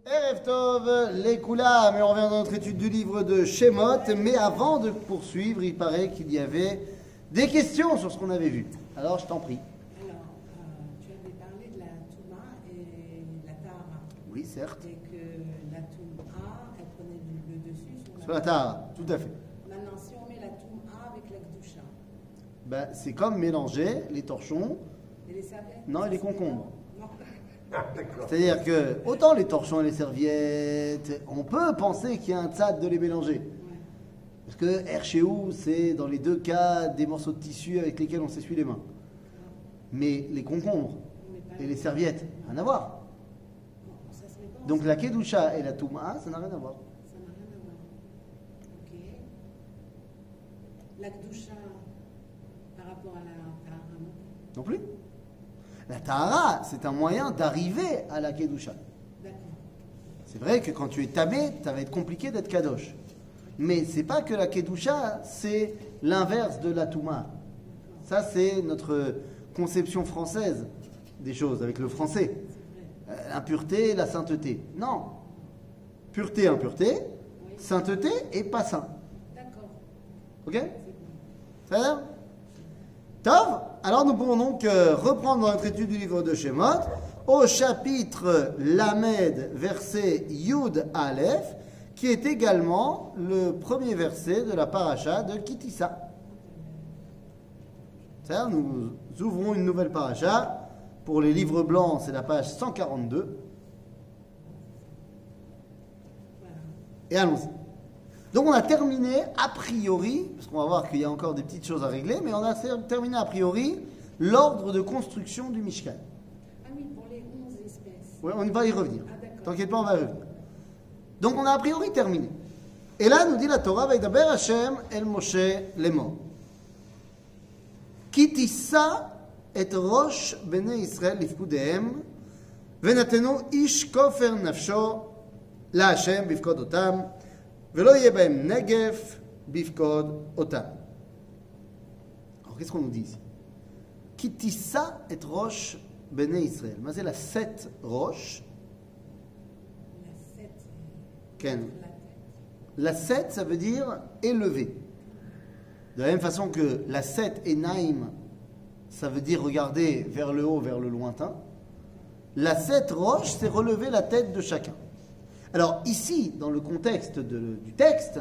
Erev Tov, les Koulam, et on revient dans notre étude du livre de Shemot, mais avant de poursuivre, il paraît qu'il y avait des questions sur ce qu'on avait vu. Alors, je t'en prie. Alors, tu avais parlé de la Touma et la Tahara. Oui, certes. Et que la Touma, elle prenait le dessus Sur la Tahara, tout à fait. Maintenant, si on met la Touma avec la Gdusha. Ben, c'est comme mélanger les torchons, Et les serviettes? non, et les concombres. Non. C'est-à-dire que, autant les torchons et les serviettes, on peut penser qu'il y a un tzad de les mélanger. Ouais. Parce que Herchéou, c'est dans les deux cas des morceaux de tissu avec lesquels on s'essuie les mains. Mais les concombres On met pas et les serviettes, rien à voir. Non, ça se met pas Donc ensemble. la Kedusha et la Touma, ça n'a rien à voir. Ça n'a rien à voir. Ok. La Gdusha par rapport à la Tahara, non? Non plus. La Tahara, c'est un moyen d'arriver à la Kedusha. D'accord. C'est vrai que quand tu es tamé, ça va être compliqué d'être kadosh. Mais c'est pas que la Kedusha, c'est l'inverse de la Touma. Ça, c'est notre conception française des choses, avec le français. C'est vrai. L'impureté, la sainteté. Non. Pureté, impureté, Oui. sainteté et pas saint. D'accord. Ok? C'est bon. Ça va? Tov. Alors nous pouvons donc reprendre notre étude du livre de Shemot au chapitre Lamed, verset Yud Aleph, qui est également le premier verset de la paracha de Kitissa. C'est-à-dire, nous ouvrons une nouvelle paracha. Pour les livres blancs, c'est la page 142. Voilà. Et allons-y. Donc on a terminé a priori, parce qu'on va voir qu'il y a encore des petites choses à régler, mais on a terminé a priori l'ordre de construction du Mishkan. Ah oui, pour les 11 espèces. Ouais, on va y revenir. Ah, d'accord. T'inquiète pas, on va y revenir. Donc on a a priori terminé. Et là, nous dit la Torah, Vaidaber Hashem el Moshe lemor. Ki tissa et rosh bnei Israël lifkudehem, venatenu ish kofer nafsho la Hashem bifkod otam, velo yeh bahem negef bifkod otam. Alors qu'est-ce qu'on nous dit ici? Ki tissa et rosh bnei Israël. Mais c'est la 7 roches. La 7, Ken. la tête. La 7, ça veut dire élevé. De la même façon que la 7 et Naïm, ça veut dire regarder vers le haut, vers le lointain. La 7 roche, c'est relever la tête de chacun. Alors ici, dans le contexte du texte,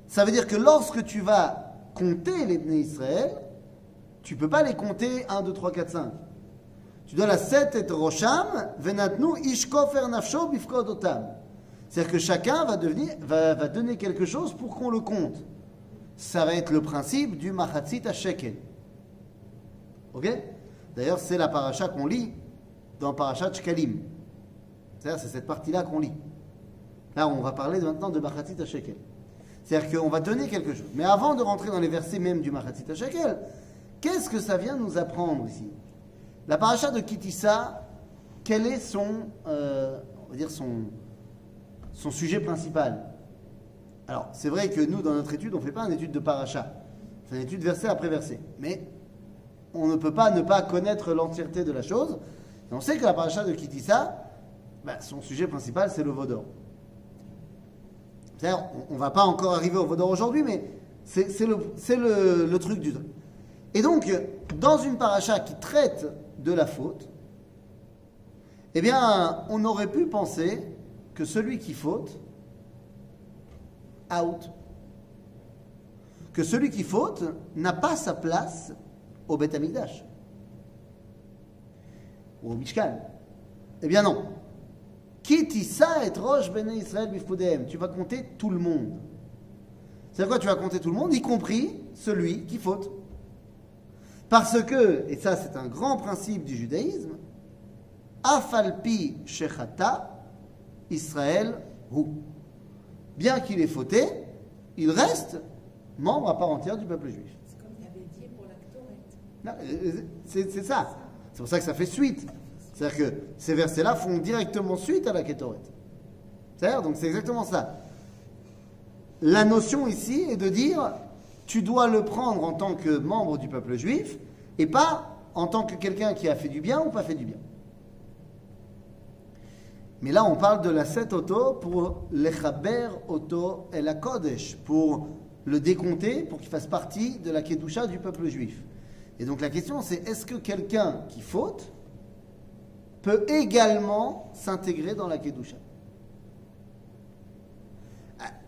ça veut dire que lorsque tu vas compter les Bnei Israël, tu ne peux pas les compter 1, 2, 3, 4, 5. Tu dois la 7 et rosham, venatnu ishkofer nafsho bifkod otam. C'est-à-dire que chacun va donner quelque chose pour qu'on le compte. Ça va être le principe du machatzit à shekel. Ok? D'ailleurs, c'est la paracha qu'on lit dans Parashat Shkalim. C'est-à-dire, c'est cette partie-là qu'on lit. Là, on va parler maintenant de machatzit à shekel. C'est-à-dire qu'on va donner quelque chose. Mais avant de rentrer dans les versets même du machatzit à shekel, qu'est-ce que ça vient nous apprendre ici? La paracha de Kitissa, quel est son, on va dire son sujet principal? Alors, c'est vrai que nous, dans notre étude, on ne fait pas une étude de paracha. C'est une étude verset après verset. Mais on ne peut pas ne pas connaître l'entièreté de la chose. Et on sait que la paracha de Kitissa, son sujet principal, c'est le Vaudor. C'est-à-dire, on ne va pas encore arriver au Vaudor aujourd'hui, mais c'est le truc du truc. Et donc, dans une paracha qui traite de la faute, eh bien, on aurait pu penser que celui qui faute, out. Que celui qui faute n'a pas sa place au Beth Amikdash. Ou au Mishkan. Eh bien non. Ki tissa et rosh bnei Israël bifkudehem. Tu vas compter tout le monde. C'est quoi? Tu vas compter tout le monde, y compris celui qui faute. Parce que, et ça c'est un grand principe du judaïsme, Afalpi shechata Israël hu. Bien qu'il ait fauté, il reste membre à part entière du peuple juif. C'est comme tu avais dit pour la Ktoret. Non, c'est ça. C'est pour ça que ça fait suite. C'est-à-dire que ces versets-là font directement suite à la Kétoret. C'est-à-dire, donc c'est exactement ça. La notion ici est de dire, tu dois le prendre en tant que membre du peuple juif et pas en tant que quelqu'un qui a fait du bien ou pas fait du bien. Mais là, on parle de la 7 auto pour l'Echaber auto et la Kodesh, pour le décompter, pour qu'il fasse partie de la Kedusha du peuple juif. Et donc la question, c'est est-ce que quelqu'un qui faute peut également s'intégrer dans la Kedusha?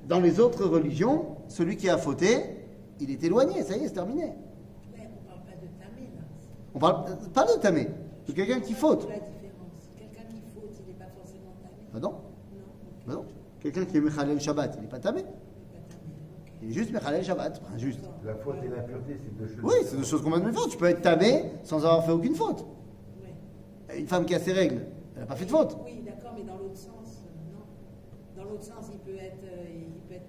Dans les autres religions, celui qui a fauté, il est éloigné, ça y est, c'est terminé. Mais on ne parle pas de tamé, là. On parle pas de tamé, de quelqu'un qui faute. La différence. Quelqu'un qui faute, il n'est pas forcément tamé. Ah non, Non. bah non. Quelqu'un qui est Mechalel Shabbat, il n'est pas tamé. Il n'est pas tamé. Ok. Il est juste Mechalel Shabbat. Enfin, juste. La faute et l'impureté, c'est deux choses. Oui, c'est deux choses complètement différentes. Tu peux être tamé sans avoir fait aucune faute. Ouais. Une femme qui a ses règles, elle n'a pas fait de faute. Oui, d'accord, mais dans l'autre sens, non. Dans l'autre sens, il peut être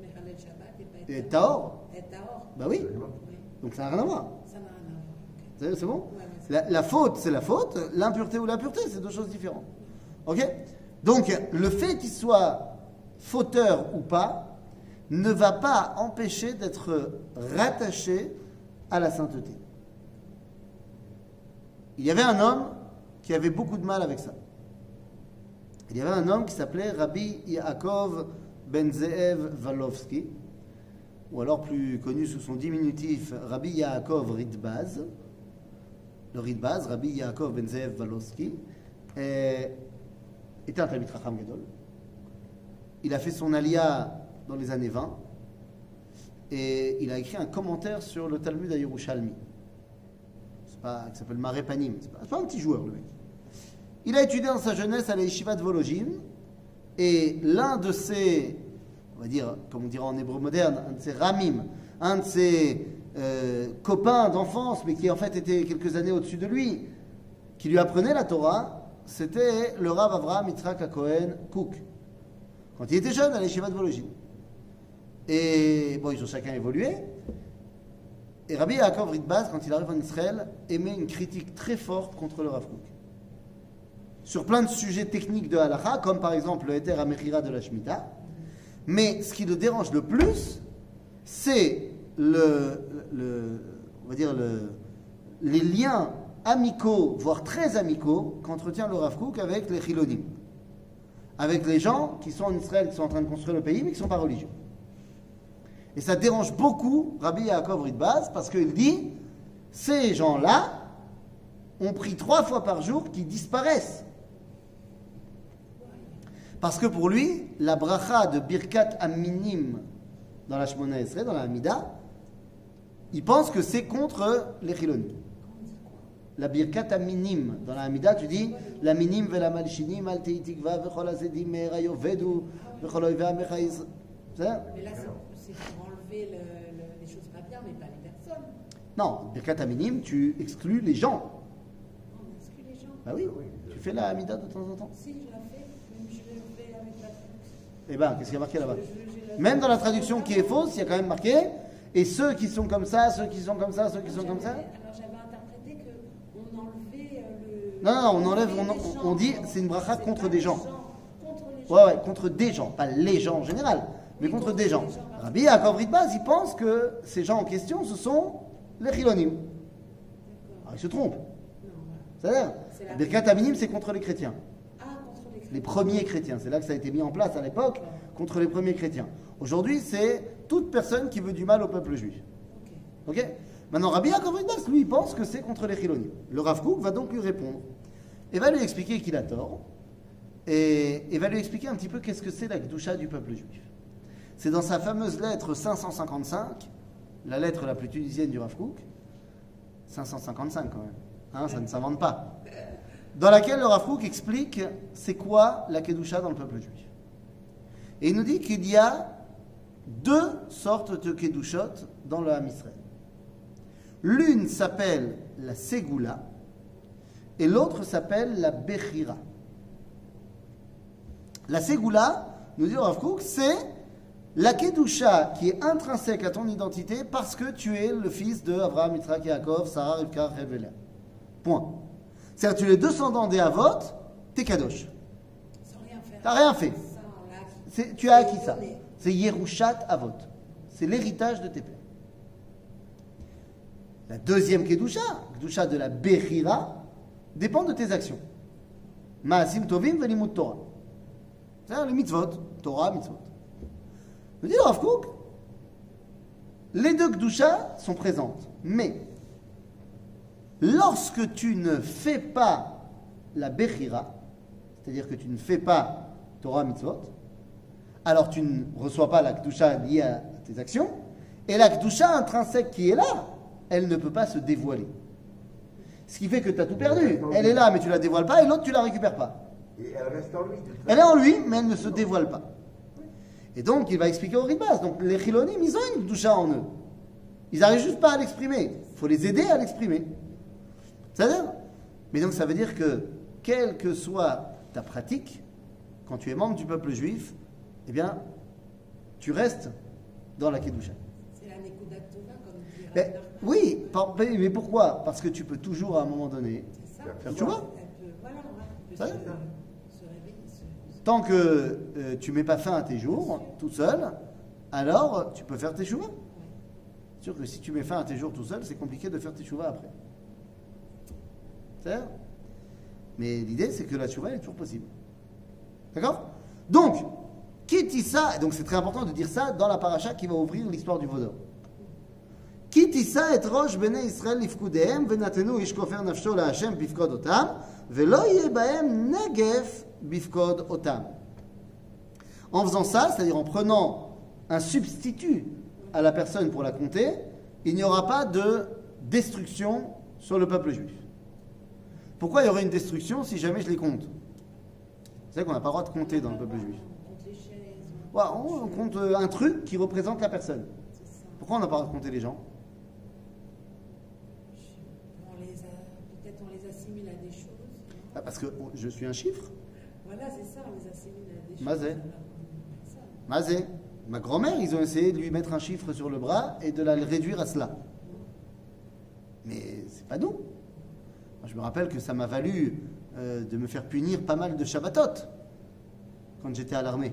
Mechalel Shabbat et pas être. Et Tahor, Être Tahor. bah oui. Oui. Donc ça n'a rien à voir. Ça n'a rien à voir. Ok. C'est bon? Ouais, mais c'est- La faute, c'est la faute. L'impureté ou l'impureté, c'est deux choses différentes. Ok? Donc, le fait qu'il soit fauteur ou pas ne va pas empêcher d'être rattaché à la sainteté. Il y avait un homme qui avait beaucoup de mal avec ça. Il y avait un homme qui s'appelait Rabbi Yaakov Ben Zeev Valovsky, ou alors plus connu sous son diminutif Rabbi Yaakov Ridbaz. Le Ridbaz, Rabbi Yaakov Ben Zeev Valovsky, était un Talmid Chacham Gadol. Il a fait son alia dans les années 20 et il a écrit un commentaire sur le Talmud à Yerushalmi. Qui s'appelle Maré Panim. C'est pas un petit joueur, le mec. Il a étudié dans sa jeunesse à la Yeshiva de Volojim et l'un de ses, on va dire, comme on dirait en hébreu moderne, un de ses ramim, un de ses copains d'enfance, mais qui en fait était quelques années au-dessus de lui, qui lui apprenait la Torah, c'était le Rav Avraham Yitzhak HaKohen Kook, quand il était jeune à la Yeshiva de Volojim. Et bon, ils ont chacun évolué. Et Rabbi Yaakov Ridbaz, quand il arrive en Israël, émet une critique très forte contre le Rav Kook. Sur plein de sujets techniques de Halacha, comme par exemple le Heter HaMechira de la Shemitah. Mais ce qui le dérange le plus, c'est on va dire les liens amicaux, voire très amicaux, qu'entretient le Rav Kook avec les Chilonim. Avec les gens qui sont en Israël, qui sont en train de construire le pays, mais qui ne sont pas religieux. Et ça dérange beaucoup Rabbi Yaakov Ridbaz, parce qu'il dit, ces gens-là ont pris 3 fois par jour qui disparaissent. Parce que pour lui, la bracha de Birkat Aminim dans la Shemona Esrei, dans la Hamida, il pense que c'est contre les Chilonim. La Birkat Aminim dans la Hamida, tu dis la minim ve la malchinim al teitikva vechol azedim me'erayo vedu vechol oivea mechaiz. C'est ça? Mais là, c'est pour enlever les choses pas bien, mais pas les personnes. Non, Birkat Aminim, tu exclus les gens. On exclut les gens. Bah oui, tu fais la Hamida de temps en temps. Si, je la fais, même je le fais avec la traduction. Eh bien, qu'est-ce qu'il y a marqué là-bas? J'ai la- Même dans la traduction qui est fausse, il y a quand même marqué et ceux qui sont comme ça, ceux qui sont comme ça, ceux qui sont comme ça. Alors j'avais interprété qu'on enlevait le. Non, on enlève, on dit c'est une bracha contre des gens. Ouais, contre des gens, pas les gens en général, mais contre des gens. Rabbi Yaakov Ridbaz, il pense que ces gens en question, ce sont les Chilonim. Alors il se trompe. C'est-à-dire, Birkat Aminim, c'est contre les chrétiens. Ah, contre les chrétiens. Les premiers chrétiens. C'est là que ça a été mis en place à l'époque, contre les premiers chrétiens. Aujourd'hui, c'est toute personne qui veut du mal au peuple juif. Ok. Ok? Maintenant, Rabbi Yaakov Ridbaz, lui, il pense que c'est contre les Chilonim. Le Rav Kook va donc lui répondre et va lui expliquer qu'il a tort et va lui expliquer un petit peu qu'est-ce que c'est la Kedusha du peuple juif. C'est dans sa fameuse lettre 555, la lettre la plus tunisienne du Rav Kook, 555 quand même, hein, ça ne s'invente pas, dans laquelle le Rav Kook explique c'est quoi la Kedusha dans le peuple juif. Et il nous dit qu'il y a 2 sortes de Kedushot dans le Ham Israël. L'une s'appelle la Ségoula et l'autre s'appelle la Bechira. La Ségoula, nous dit le Rav Kook, c'est la Kedusha qui est intrinsèque à ton identité parce que tu es le fils de Abraham, Yitzhak, Yaakov, Sarah, Rivka, Rivka. Point. C'est-à-dire tu es le descendant des Havot, t'es Kadosh. Sans rien faire. T'as rien fait. Ça, on l'a acquis. Tu as acquis ça. C'est Yerushat Avot. C'est l'héritage de tes pères. La deuxième Kedusha, Kedusha de la Bechira, dépend de tes actions. Ma'asim Tovim velimut Torah. C'est-à-dire les mitzvot, Torah, mitzvot. Nous dit le Rav Kook, les deux Kedusha sont présentes, mais lorsque tu ne fais pas la Bechira, c'est-à-dire que tu ne fais pas Torah, mitzvot, alors tu ne reçois pas la Kedusha liée à tes actions, et la Kedusha intrinsèque qui est là, elle ne peut pas se dévoiler. Ce qui fait que tu as tout perdu. Elle est là, mais tu ne la dévoiles pas, et l'autre, tu ne la récupères pas. Et elle reste en lui. Elle est en lui, mais elle ne se dévoile pas. Et donc, il va expliquer au Ribas. Donc, les Chilonim, ils ont une Kedusha en eux. Ils n'arrivent juste pas à l'exprimer. Il faut les aider à l'exprimer. C'est-à-dire. Mais donc, ça veut dire que, quelle que soit ta pratique, quand tu es membre du peuple juif, eh bien, tu restes dans la Kedusha. C'est la Nekudat Tova, comme dit Mais, oui, mais pourquoi? Parce que tu peux toujours, à un moment donné, C'est ça. faire tu vois. Voilà, ouais. Ça, Se réveiller. Tant que tu mets pas fin à tes jours tout seul, alors tu peux faire tes chouvas. C'est sûr que si tu mets fin à tes jours tout seul, c'est compliqué de faire tes chouvas après. C'est-à-dire. Mais l'idée, c'est que la chouva est toujours possible. D'accord? Donc, qui dit ça? Et donc c'est très important de dire ça dans la paracha qui va ouvrir l'histoire du Vaudor. Qui tissa et rosh bnei Israël lifkudehem venatenu ish kofer nafsho la Hashem bifkod otam velo yeh bahem negef bifkod otam. En faisant ça, c'est-à-dire en prenant un substitut à la personne pour la compter, il n'y aura pas de destruction sur le peuple juif. Pourquoi il y aurait une destruction si jamais je les compte? Vous savez qu'on n'a pas le droit de compter dans le peuple juif. On compte les chaises. Ouais, on compte un truc qui représente la personne. C'est ça. Pourquoi on n'a pas le droit de compter les gens? Peut-être on les assimile à des choses. Ah, parce que je suis un chiffre. Voilà, c'est ça, on les assimile à des choses. Mazé. Alors, ça. Mazé. Ma grand-mère, ils ont essayé de lui mettre un chiffre sur le bras et de la réduire à cela. Mais c'est pas nous. Moi, je me rappelle que ça m'a valu de me faire punir pas mal de Shabbatot quand j'étais à l'armée.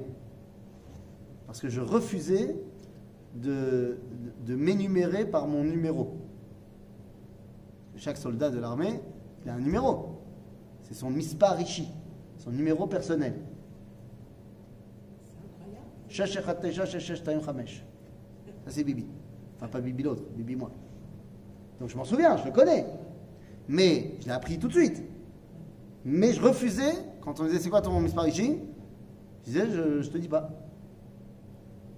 Parce que je refusais de m'énumérer par mon numéro. Chaque soldat de l'armée, il a un numéro. C'est son mispar ishi, son numéro personnel. C'est incroyable. Ça c'est Bibi. Enfin pas Bibi l'autre, Bibi moi. Donc je m'en souviens, je le connais. Mais je l'ai appris tout de suite. Mais je refusais, quand on me disait c'est quoi ton mispar ishi, je disais je te dis pas.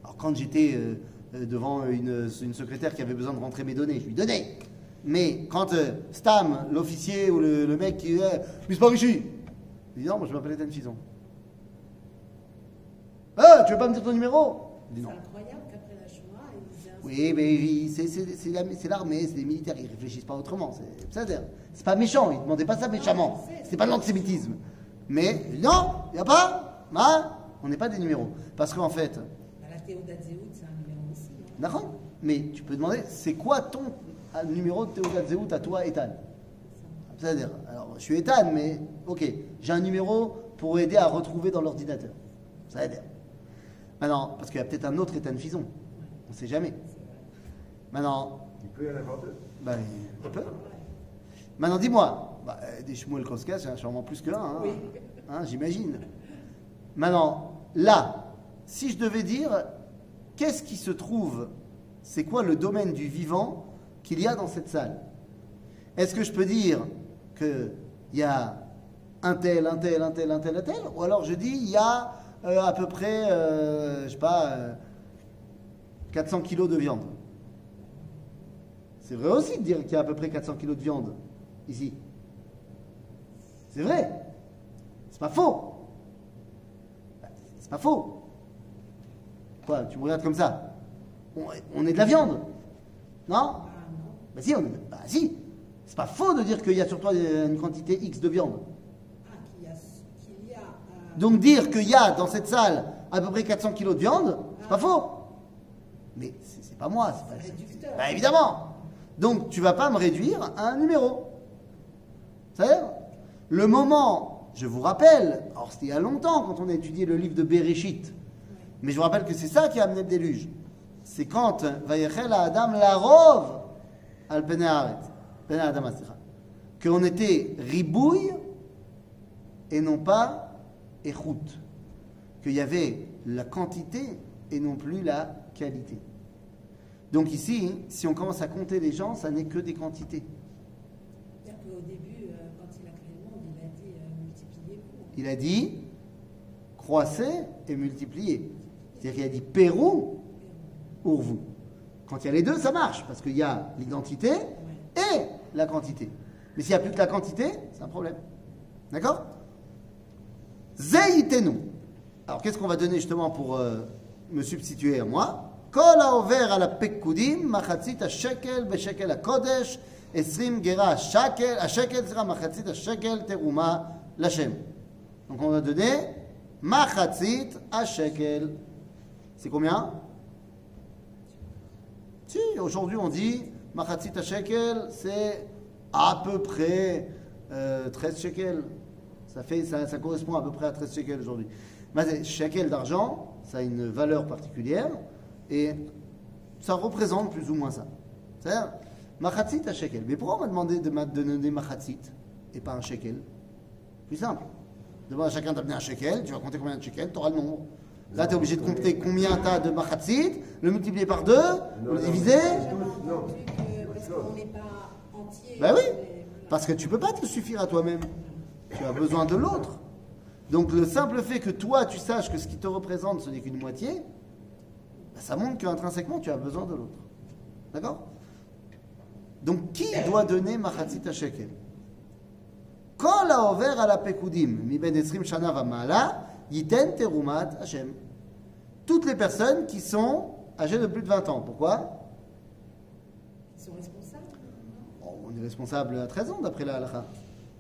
Alors quand j'étais devant une secrétaire qui avait besoin de rentrer mes données, je lui donnais. Mais quand Stam, l'officier ou le mec qui est mispar ishi, il dit non, moi je m'appelle Ethan Fison. Ah, tu veux pas me dire ton numéro? Il dit non. C'est incroyable qu'après la Shoah, ils aient un- Oui, mais c'est l'armée, c'est les militaires, ils réfléchissent pas autrement. C'est pas méchant, ils demandaient pas ça méchamment. C'est pas de l'antisémitisme. Mais non, il n'y a pas. Hein, on n'est pas des numéros. Parce qu'en fait, Bah, la Théodat Zéhout, c'est un numéro aussi. Hein. d'accord, mais tu peux demander, c'est quoi ton numéro de Théodat Zéhout à toi, Ethan? C'est-à-dire, alors je suis Ethan, mais ok, j'ai un numéro pour aider à retrouver dans l'ordinateur. C'est-à-dire. Maintenant, parce qu'il y a peut-être un autre Ethan Fison. On ne sait jamais. Maintenant, Il peut y en avoir deux. ben, on peut. Maintenant, dis-moi, des Shmuel Koska, c'est sûrement plus qu'un, hein, Oui. hein, j'imagine. Maintenant, là, si je devais dire, qu'est-ce qui se trouve, c'est quoi le domaine du vivant qu'il y a dans cette salle? Est-ce que je peux dire qu'il y a un tel, un tel, un tel, un tel, un tel? Ou alors je dis, il y a à peu près, je sais pas, 400 kilos de viande. C'est vrai aussi de dire qu'il y a à peu près 400 kilos de viande ici. C'est vrai. C'est pas faux. C'est pas faux. Quoi, tu me regardes comme ça? On est de la viande. Non? Ah non. Bah si, bah si. C'est pas faux de dire qu'il y a sur toi une quantité X de viande. Ah, qu'il y a Donc dire qu'il y a dans cette salle à peu près 400 kilos de viande, c'est pas faux. Mais c'est pas moi. C'est pas, réducteur. bah, évidemment. Donc tu vas pas me réduire à un numéro. C'est-à-dire, le moment, je vous rappelle, alors c'était il y a longtemps quand on a étudié le livre de Bereshit, mais je vous rappelle que c'est ça qui a amené le déluge. C'est quand Vayechel Adam Larov al Pnei Haaretz, Pnei Adam Asira, qu'on était ribouille et non pas échoute. qu'il y avait la quantité et non plus la qualité. Donc ici, si on commence à compter les gens, ça n'est que des quantités. C'est-à-dire qu'au début, quand il a créé le monde, il a dit multipliez-vous. Il a dit croissez et multipliez. C'est-à-dire qu'il a dit Pérou pour vous. Quand il y a les deux, ça marche, parce qu'il y a l'identité et la quantité. Mais s'il n'y a plus que la quantité, c'est un problème. D'accord? Zeitenu. Alors qu'est-ce qu'on va donner justement pour me substituer à moi? Kol haover ala pekudim, machatzit ha-shekel be-shekel ha-kodesh, 20 gera ha-shekel, machatzit ha-shekel teruma l'Hashem. Donc on va donner machatzit ha-shekel. C'est combien? Si, aujourd'hui on dit machatzit ha-shekel, c'est à peu près 13 shekels. Ça correspond à peu près à 13 shekels aujourd'hui. Mais shekel d'argent, ça a une valeur particulière et ça représente plus ou moins ça. C'est-à-dire, machatzit à shekel. Mais pourquoi on m'a demandé de donner machatzit et pas un shekel? Plus simple. Demande à chacun d'amener un shekel, tu vas compter combien de shekels, tu auras le nombre. Là, tu es obligé de compter combien tu as de machatzit, le multiplier par 2, le diviser. Non. Parce qu'on n'est pas entier. Ben oui, parce que tu ne peux pas te suffire à toi-même. Tu as besoin de l'autre. Donc le simple fait que toi, tu saches que ce qui te représente, ce n'est qu'une moitié, ben, ça montre qu'intrinsèquement, tu as besoin de l'autre. D'accord? Donc qui doit donner machatzit shekel? Kol haover ala pekudim, mi ben 20 shana v'ma'ala, yiten terumat Hashem. Toutes les personnes qui sont âgées de plus de 20 ans. Pourquoi? Ils sont responsables. On est responsable à 13 ans d'après la halakha.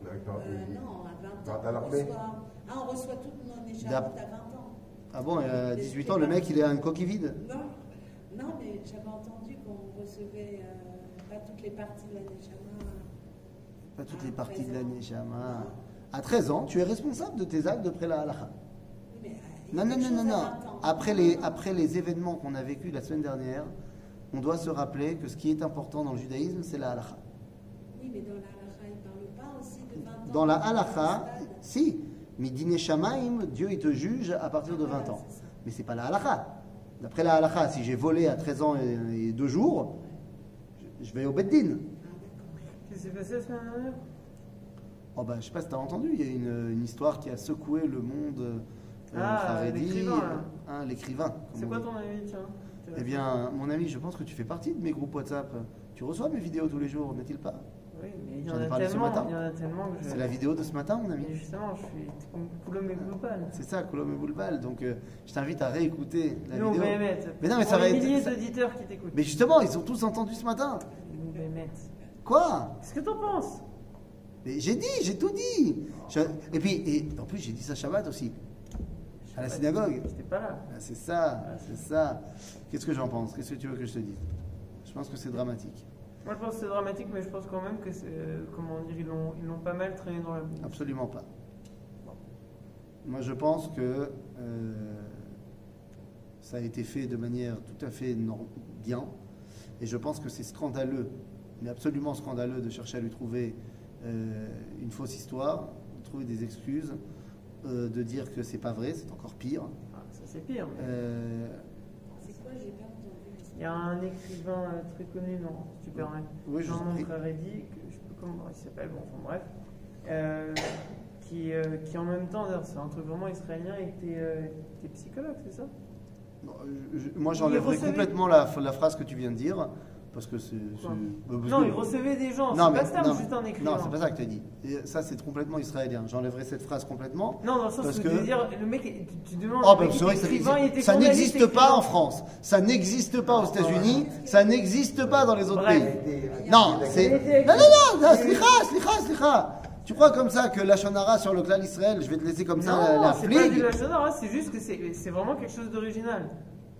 D'accord. Non, à 20 ans. Quand à l'armée. On reçoit toutes nos écharpes à 20 ans. Ah bon, et à 18 ans, le mec, il a une coquille vide. Non, mais j'avais entendu qu'on recevait pas toutes les parties de la Neshama. Pas toutes les parties de la Neshama. À 13 ans, tu es responsable de tes actes d'après la halakha. Oui, Non. mais, Après les événements qu'on a vécus la semaine dernière, on doit se rappeler que ce qui est important dans le judaïsme, c'est la halakha. Oui, mais dans la halakha, il ne parle pas aussi de 20 ans. Dans la halakha, si, mais dîner shamaim, Dieu il te juge à partir de 20 ans. Mais c'est pas la halakha. D'après la halakha, si j'ai volé à 13 ans et 2 jours, je vais au Beddin. Qu'est-ce qui s'est passé la semaine dernière? Oh ben, je sais pas si tu as entendu, il y a une histoire qui a secoué le monde Haredi. L'écrivain, là. Hein, l'écrivain. C'est quoi ton avis, tiens? Eh bien, mon ami, je pense que tu fais partie de mes groupes WhatsApp. Tu reçois mes vidéos tous les jours, n'est-il pas? Oui, mais il y J'en en ai a parlé ce tellement, matin. il y en a tellement que je... C'est la vidéo de ce matin, mon ami. Mais justement, je suis Koulom et Global. C'est ça, Kolom et Boulbal. Donc, je t'invite à réécouter la Nous, vidéo. Bémet. Mais non, mais ça va des être- milliers ça- d'auditeurs qui t'écoutent. Mais justement, ils ont tous entendu ce matin. Nous, Bémet. Quoi? Qu'est-ce que t'en penses? Mais j'ai tout dit. Et puis, en plus, j'ai dit ça Shabbat aussi. À la synagogue. J'étais pas là. Ah, c'est ça. Qu'est-ce que j'en pense? Qu'est-ce que tu veux que je te dise? Je pense que c'est dramatique. Moi, je pense que c'est dramatique, mais je pense quand même que c'est. Comment dire, ils l'ont pas mal traîné dans la boue. Absolument pas. Moi, je pense que ça a été fait de manière tout à fait bien. Et je pense que c'est scandaleux, mais absolument scandaleux, de chercher à lui trouver une fausse histoire, de trouver des excuses, de dire que c'est pas vrai, c'est encore pire. Ah, ça, c'est pire. Mais... C'est quoi? J'ai pas entendu. Il y a un écrivain très connu, non, si tu permets. Oui, je Jean vous en prie. Haredi, que je sais plus comment il s'appelle, bon, enfin bref. Qui en même temps, d'ailleurs, c'est un truc vraiment israélien, était psychologue, c'est ça? Moi, j'enlèverais recevait- complètement la phrase que tu viens de dire, parce que c'est... Quoi? parce Non, que- il recevait des gens, Non, c'est mais- pas ça, non, juste un écrivain. Non, c'est pas ça que tu as dit. Et ça, c'est complètement israélien. J'enlèverais cette phrase complètement. Non, dans le sens Parce où que- je veux dire, le mec, tu demandes, Oh, le ben, mec, c'est vrai il que était écrivain, il était ça journaliste, n'existe pas écrivain. en France. Ça n'existe pas aux États-Unis. Ça n'existe pas dans les autres Bref. pays. Non, c'est. Non, slicha. Tu crois comme ça que la Shonara sur le clan Israël, je vais te laisser comme ça Non, la c'est pas du fligue? Lachonara, c'est juste que c'est vraiment quelque chose d'original.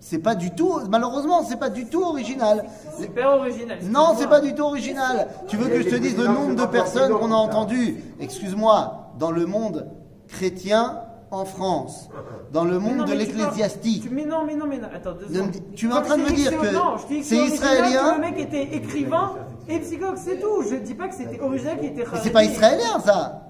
C'est pas du tout, malheureusement, c'est pas du tout original. Super original. Non, c'est excuse-moi. pas du tout original. Tu veux que je te dise le nombre de personnes qu'on a entendues, excuse-moi, dans le monde chrétien en France, dans le Mais non, monde de mais tu l'ecclésiastique. Mais non, attends, 2 Ne me secondes. dis- tu es en Quand train de je me dis dire c'est- que non, je dis que c'est original, israélien. que le mec était écrivain et psychologue, c'est tout. Je dis pas que c'était original, qu'il était Mais c'est pas Haredi. israélien, ça.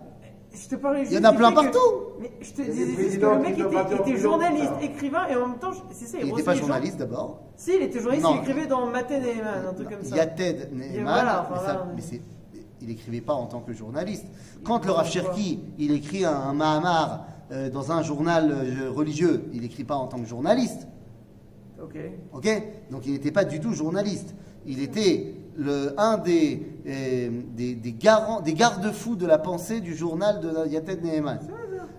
Je te parlais juste Il y en a du plein fait que- partout. Mais je te Il y a des disais juste que présidents le mec qui ne était, sont pas était sur journaliste, ça. écrivain, et en même temps, c'est ça, Il n'était brossait pas les gens. journaliste d'abord. Si, il était journaliste, Non. il écrivait dans Matin et Man, un truc comme ça. Yated Ne'eman, voilà, enfin, mais, voilà. il n'écrivait pas en tant que journaliste. Quand le Rav Cherki, il écrit un Mahamar dans un journal religieux, il n'écrit pas en tant que journaliste. Ok. Ok. Donc il n'était pas du tout journaliste. Il était un des garde-fous de la pensée du journal de Yated Ne'eman.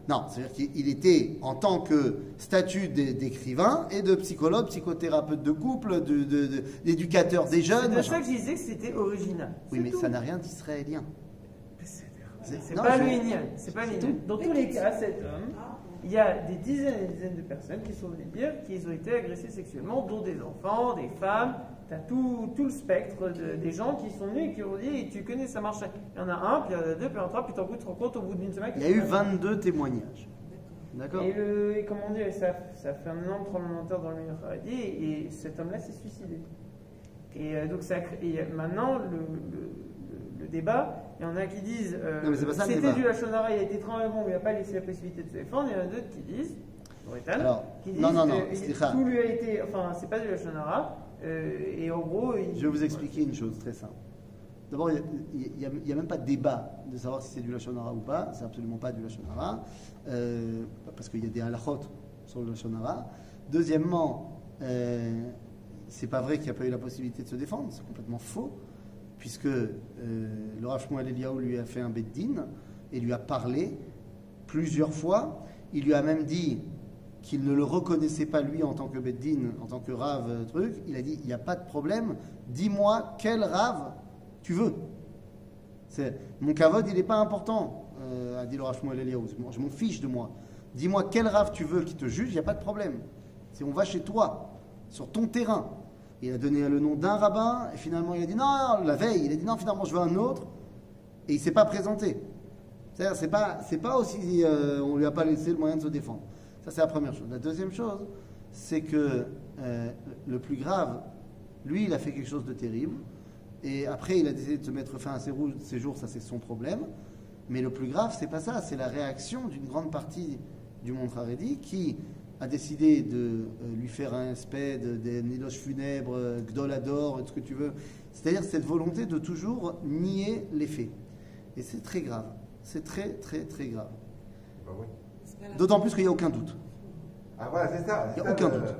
Non, c'est-à-dire qu'il était en tant que statut d'écrivain et de psychologue, psychothérapeute de couple, d'éducateur des C'est jeunes. de machin. ça que je disais que c'était original. Oui, C'est mais tout. ça n'a rien d'israélien. C'est Non, pas je- linéal. C'est pas linéal. Dans tous les cas, cet homme, il y a des dizaines et des dizaines de personnes qui sont venues dire qu'ils ont été agressés sexuellement, dont des enfants, des femmes. Tu as tout le spectre des gens qui sont venus et qui ont dit tu connais, ça marchait. Il y en a un, puis il y en a deux, puis il y en a trois, puis tu te rends compte au bout d'une semaine. Il y a eu 22 témoignages. D'accord. Et comment dire, ça fait un énorme tremblement de terre dans le milieu Haredi et cet homme-là s'est suicidé. Et donc maintenant, le débat, il y en a qui disent Non, mais c'est pas ça, le c'était débat. du Lachonara, il a été très bon, mais il n'a pas laissé la possibilité de se défendre. Il y en a d'autres qui disent, Loretan, Alors, qui disent non, que Slicha. tout lui a été, enfin, c'est pas du Lachonara, et en gros, Je vais vous expliquer une chose très simple. D'abord, il n'y a même pas de débat de savoir si c'est du Lachon Hara ou pas. C'est absolument pas du Lachon Hara, parce qu'il y a des halachot sur le Lachon Hara. Deuxièmement, c'est pas vrai qu'il n'y a pas eu la possibilité de se défendre. C'est complètement faux, puisque le Rav Shmuel Eliyahu lui a fait un beddin et lui a parlé plusieurs fois. Il lui a même dit qu'il ne le reconnaissait pas lui en tant que beddin, en tant que Rav truc. Il a dit, il n'y a pas de problème, dis-moi quel Rav tu veux. Mon kavod, il n'est pas important, a dit le Rav Shmuel Eliyahu. Je m'en fiche de moi. Dis-moi quel Rav tu veux qui te juge, il n'y a pas de problème. On va chez toi, sur ton terrain. Il a donné le nom d'un rabbin, et finalement il a dit non, la veille, il a dit non, finalement je veux un autre, et il ne s'est pas présenté. C'est-à-dire, c'est pas aussi, on ne lui a pas laissé le moyen de se défendre. Ça, c'est la première chose. La deuxième chose, c'est que le plus grave, lui, il a fait quelque chose de terrible, et après, il a décidé de se mettre fin à ses jours, ça c'est son problème. Mais le plus grave, c'est pas ça, c'est la réaction d'une grande partie du monde Haredi qui a décidé de lui faire un espèce des éloges funèbres, Gdolador, ce que tu veux. C'est-à-dire cette volonté de toujours nier les faits. Et c'est très grave. C'est très, très, très grave. Bah oui. D'autant plus qu'il n'y a aucun doute. Ah voilà, c'est ça. Il n'y a aucun doute.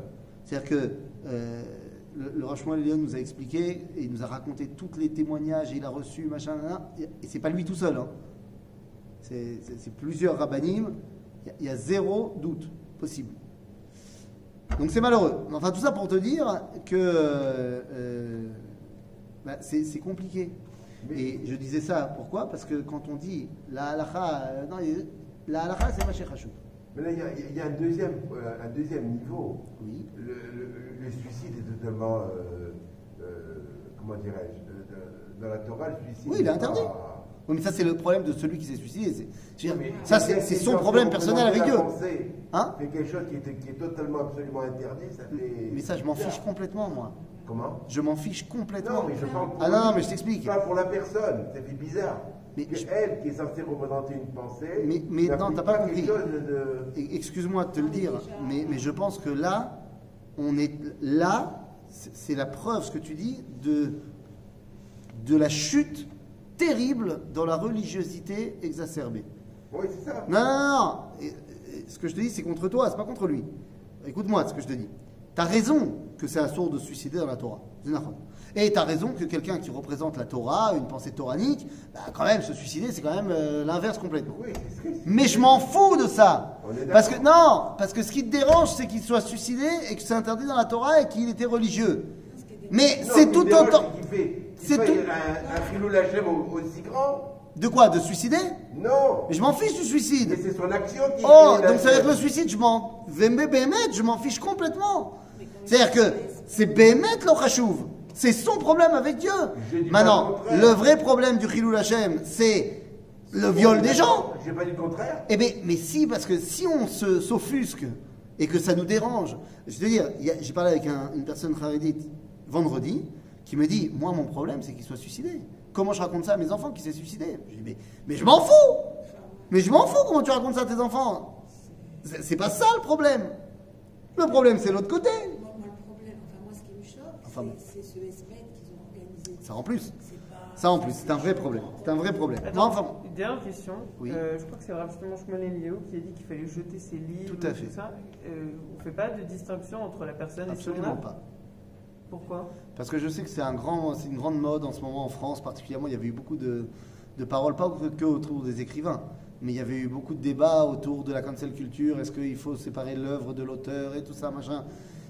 C'est-à-dire que le Rav Shmuel Eliyahu nous a expliqué, et il nous a raconté tous les témoignages, et il a reçu, machin, et c'est pas lui tout seul. Hein. C'est plusieurs rabbanim. Il y a zéro doute possible. Donc c'est malheureux. Enfin, tout ça pour te dire que c'est compliqué. Et je disais ça, pourquoi? Parce que quand on dit la halakha, la halakha c'est Mashiach Hashut. Mais là, il y a un deuxième niveau. Oui. Le suicide est totalement, comment dirais-je, dans la Torah, le suicide. Oui, il est interdit. pas- Oui, mais ça c'est le problème de celui qui s'est suicidé. Mais Ça quelqu'un c'est qui son est problème censé personnel avec représenter Dieu. la pensée, Hein? fait quelque chose qui est totalement, absolument interdit, ça fait. Mais ça je m'en fiche complètement moi. Comment? Je m'en fiche complètement. Non, mais je parle pour Ah non, lui, mais je t'explique. Pas pour la personne, ça fait bizarre. Mais que je- elle, qui est censée représenter une pensée, Mais non, n'applique t'as pas compris. quelque chose de. Excuse-moi de te le dire, mais je pense que là, c'est la preuve, ce que tu dis, de la chute terrible dans la religiosité exacerbée. Oui, c'est ça. Non, non, non. Ce que je te dis, c'est contre toi, c'est pas contre lui. Écoute-moi ce que je te dis. Tu as raison que c'est assourd de se suicider dans la Torah. C'est n'importe. Et tu as raison que quelqu'un qui représente la Torah, une pensée toranique, bah, quand même, se suicider, c'est quand même l'inverse complètement. Oui, c'est ce que- Mais je m'en fous de ça. On est d'accord. Parce que ce qui te dérange, c'est qu'il soit suicidé et que c'est interdit dans la Torah et qu'il était religieux. Mais Non, c'est ce qui tout me dérange, autant. c'est qu'il fait C'est tout. un filou lachem aussi grand. De quoi? De suicider? Non. Mais je m'en fiche du suicide. Mais c'est son action qui Oh, fait donc ça veut dire que le lachem. suicide, je m'en fiche complètement. C'est-à-dire que c'est Béhémet le Khashouv. C'est son problème avec Dieu. J'ai dit Maintenant, pas le contraire. le vrai problème du Chilul Hashem, c'est le viol des gens. J'ai pas dit le contraire. Eh bien, mais si, parce que si on s'offusque et que ça nous dérange, je veux dire, j'ai parlé avec une personne charédite vendredi qui me dit, moi mon problème c'est qu'il soit suicidé. Comment je raconte ça à mes enfants qu'il s'est suicidé? Je dis, mais je m'en fous. Mais je m'en fous comment tu racontes ça à tes enfants. C'est pas ça le problème. Le problème, c'est l'autre côté. Moi, le problème, enfin, moi, ce qui me choque, Enfin, c'est ce SPED qu'ils ont organisé. Ça en plus. C'est pas- Ça en plus, c'est un vrai problème. C'est un vrai problème. Non, Attends, enfin, bon. une dernière question. Oui. Je crois que c'est Rav Shlomo Shmuel Eliyahu qui a dit qu'il fallait jeter ses livres. Tout à fait. Tout ça. On ne fait pas de distinction entre la personne Absolument et son œuvre. pas. Pourquoi? Parce que je sais que c'est une grande mode en ce moment en France, particulièrement. Il y avait eu beaucoup de paroles, pas que autour des écrivains, mais il y avait eu beaucoup de débats autour de la cancel culture. Est-ce qu'il faut séparer l'œuvre de l'auteur et tout ça, machin.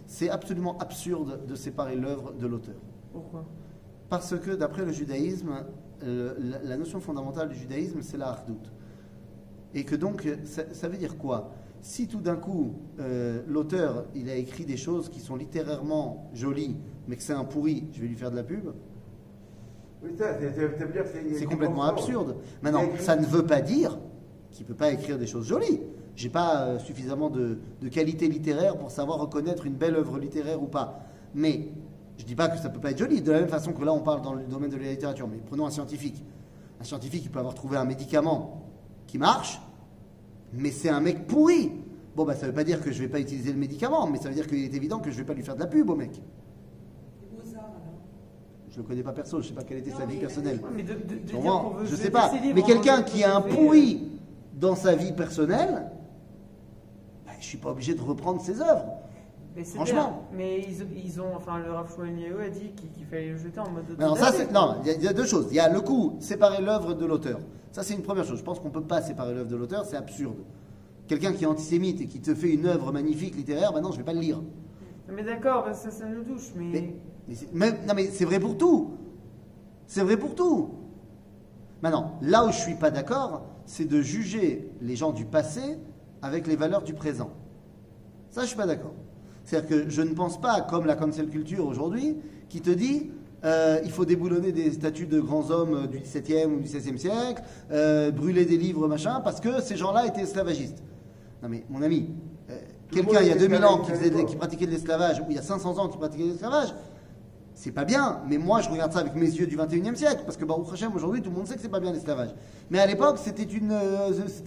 C'est absolument absurde de séparer l'œuvre de l'auteur. Pourquoi? Parce que d'après le judaïsme, la notion fondamentale du judaïsme, c'est la hardout. Et que donc, ça veut dire quoi? Si tout d'un coup, l'auteur, il a écrit des choses qui sont littérairement jolies, mais que c'est un pourri, je vais lui faire de la pub, Oui, ça veut dire que c'est complètement absurde. Maintenant, ça ne veut pas dire qu'il ne peut pas écrire des choses jolies. J'ai pas suffisamment de qualité littéraire pour savoir reconnaître une belle œuvre littéraire ou pas. Mais je ne dis pas que ça ne peut pas être joli, de la même façon que là on parle dans le domaine de la littérature. Mais prenons un scientifique. Un scientifique, il peut avoir trouvé un médicament qui marche, mais c'est un mec pourri. Bon, bah, ça ne veut pas dire que je ne vais pas utiliser le médicament, mais ça veut dire qu'il est évident que je ne vais pas lui faire de la pub au mec. Et Mozart, alors. Je ne le connais pas perso, je ne sais pas quelle était Non, sa vie mais- personnelle. Ouais, mais de dire Sûrement, qu'on veut je jeter sais pas. ses livres Mais en quelqu'un mode qui est un privé, pourri dans sa vie personnelle, bah, je suis pas obligé de reprendre ses œuvres. Mais c'est Franchement. bien. Mais ils ont, enfin, le Rav Shmuel Eliyahu a dit qu'il fallait le jeter en mode Non, ça autodidacte. c'est non. Il y a deux choses. Il y a le coup séparer l'œuvre de l'auteur. Ça c'est une première chose. Je pense qu'on peut pas séparer l'œuvre de l'auteur. C'est absurde. Quelqu'un qui est antisémite et qui te fait une œuvre magnifique littéraire, maintenant je vais pas le lire. Mais d'accord, bah, ça nous touche. Mais Non mais c'est vrai pour tout. C'est vrai pour tout. Maintenant, là où je suis pas d'accord, c'est de juger les gens du passé avec les valeurs du présent. Ça, je suis pas d'accord. C'est-à-dire que je ne pense pas, comme la cancel culture aujourd'hui, qui te dit il faut déboulonner des statues de grands hommes du XVIIe ou du XVIe siècle, brûler des livres, machin, parce que ces gens-là étaient esclavagistes. Non mais, mon ami, quelqu'un il y a 2000 ans qui pratiquait de l'esclavage, ou il y a 500 ans qui pratiquait de l'esclavage, c'est pas bien, mais moi je regarde ça avec mes yeux du 21e siècle, parce que Baruch Hashem, aujourd'hui tout le monde sait que c'est pas bien l'esclavage. Mais à l'époque, c'était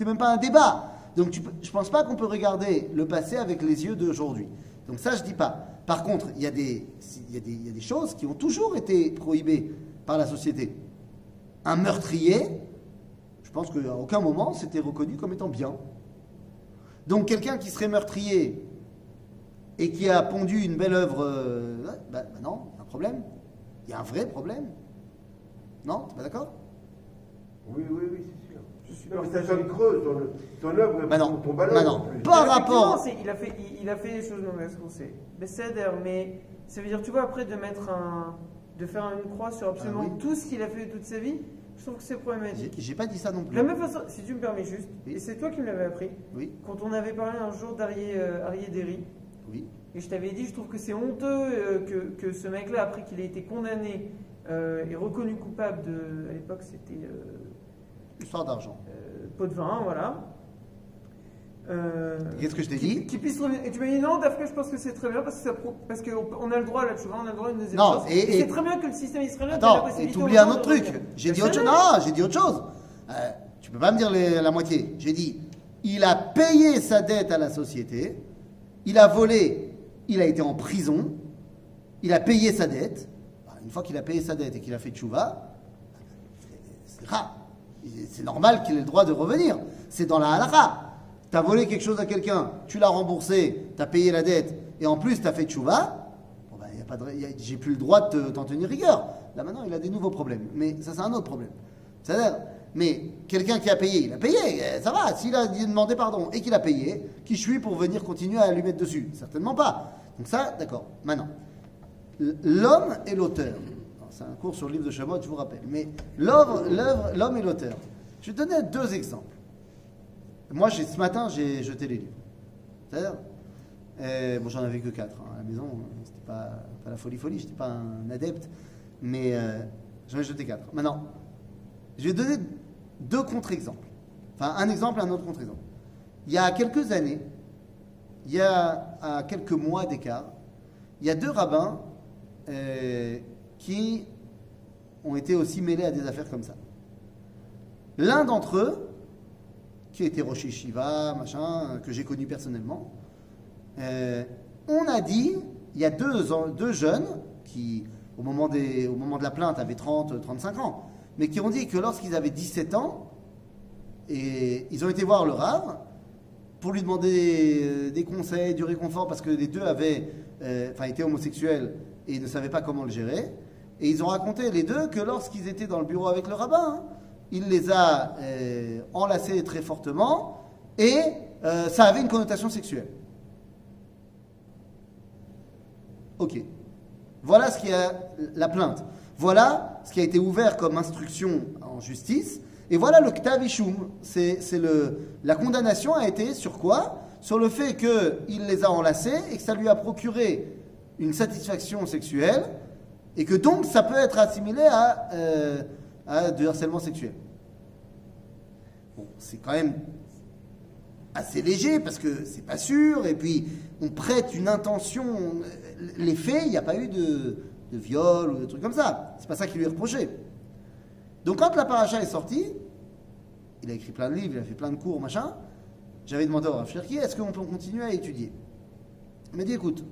même pas un débat. Donc je pense pas qu'on peut regarder le passé avec les yeux d'aujourd'hui. Donc ça je dis pas. Par contre, il y a des choses qui ont toujours été prohibées par la société. Un meurtrier, je pense qu'à aucun moment c'était reconnu comme étant bien. Donc quelqu'un qui serait meurtrier et qui a pondu une belle œuvre, non, il y a un problème. Il y a un vrai problème. Non, t'es pas d'accord? Oui, c'est sûr. je suis Non, pas. mais ça sonne creux, ton œuvre, ton ballon. Bah non. en plus. Par rapport. Effectivement, il a fait des choses mauvaises, on sait. Mais ça veut dire, tu vois, après de faire une croix sur absolument Ah oui. tout ce qu'il a fait toute sa vie, je trouve que c'est problématique. J'ai pas dit ça non De plus. la même façon, si tu me permets juste, Oui. et c'est toi qui me l'avais appris, Oui, quand on avait parlé un jour d'Arié Derry, oui. et je t'avais dit, je trouve que c'est honteux que ce mec-là, après qu'il ait été condamné et reconnu coupable à l'époque c'était Histoire d'argent. pot de vin, voilà. Qu'est-ce que je t'ai dit? Qui puisse revenir. Et tu m'as dit non, Dafka, je pense que c'est très bien parce qu'on a le droit là, tu vois, on a le droit à une deuxième Non, chance. et c'est très bien que le système israélien ait la Attends, et possibilité t'oublies aux un gens autre de truc. revenir. J'ai dit Mais autre chose. c'est Non, j'ai dit autre chose. Tu peux pas me dire la moitié. J'ai dit, il a payé sa dette à la société, il a volé, il a été en prison, il a payé sa dette. Une fois qu'il a payé sa dette et qu'il a fait tchouva, c'est rare. C'est normal qu'il ait le droit de revenir. C'est dans la halakha. Tu as volé quelque chose à quelqu'un, tu l'as remboursé, tu as payé la dette, et en plus tu as fait tchouva, bon ben, j'ai plus le droit de t'en tenir rigueur. Là maintenant, il a des nouveaux problèmes. Mais ça, c'est un autre problème. C'est-à-dire, mais quelqu'un qui a payé, il a payé, ça va. S'il a demandé pardon et qu'il a payé, qui je suis pour venir continuer à lui mettre dessus? Certainement pas. Donc ça, d'accord. Maintenant, l'homme et l'auteur. C'est un cours sur le livre de Shemot, je vous rappelle. Mais l'homme et l'auteur. Je vais te donner deux exemples. Moi, ce matin, j'ai jeté les livres. C'est-à-dire, bon, j'en avais que 4 à la maison. C'était pas la folie. J'étais pas un adepte. Mais j'en ai jeté 4. Maintenant, je vais donner deux contre-exemples. Enfin, un exemple et un autre contre-exemple. Il y a quelques années, à quelques mois d'écart, il y a deux rabbins qui ont été aussi mêlés à des affaires comme ça. L'un d'entre eux, qui était Rosh Shiva, machin, que j'ai connu personnellement. On a dit, il y a deux jeunes qui, au moment de la plainte, avaient 30-35 ans, mais qui ont dit que lorsqu'ils avaient 17 ans, et ils ont été voir le Rav pour lui demander des conseils, du réconfort, parce que les deux étaient homosexuels et ils ne savaient pas comment le gérer. Et ils ont raconté, les deux, que lorsqu'ils étaient dans le bureau avec le rabbin, il les a enlacés très fortement et ça avait une connotation sexuelle. Ok. Voilà ce qui a la plainte. Voilà ce qui a été ouvert comme instruction en justice. Et voilà le Ktav Ishum. La condamnation a été sur quoi? Sur le fait qu'il les a enlacés et que ça lui a procuré une satisfaction sexuelle et que donc ça peut être assimilé à du harcèlement sexuel. Bon, c'est quand même assez léger parce que c'est pas sûr et puis on prête une intention. Les faits, il n'y a pas eu de viol ou de trucs comme ça. C'est pas ça qui lui est reproché. Donc quand la paracha est sortie, il a écrit plein de livres, il a fait plein de cours, machin. J'avais demandé au Rav Cherki, est-ce qu'on peut continuer à étudier? Il m'a dit, écoute,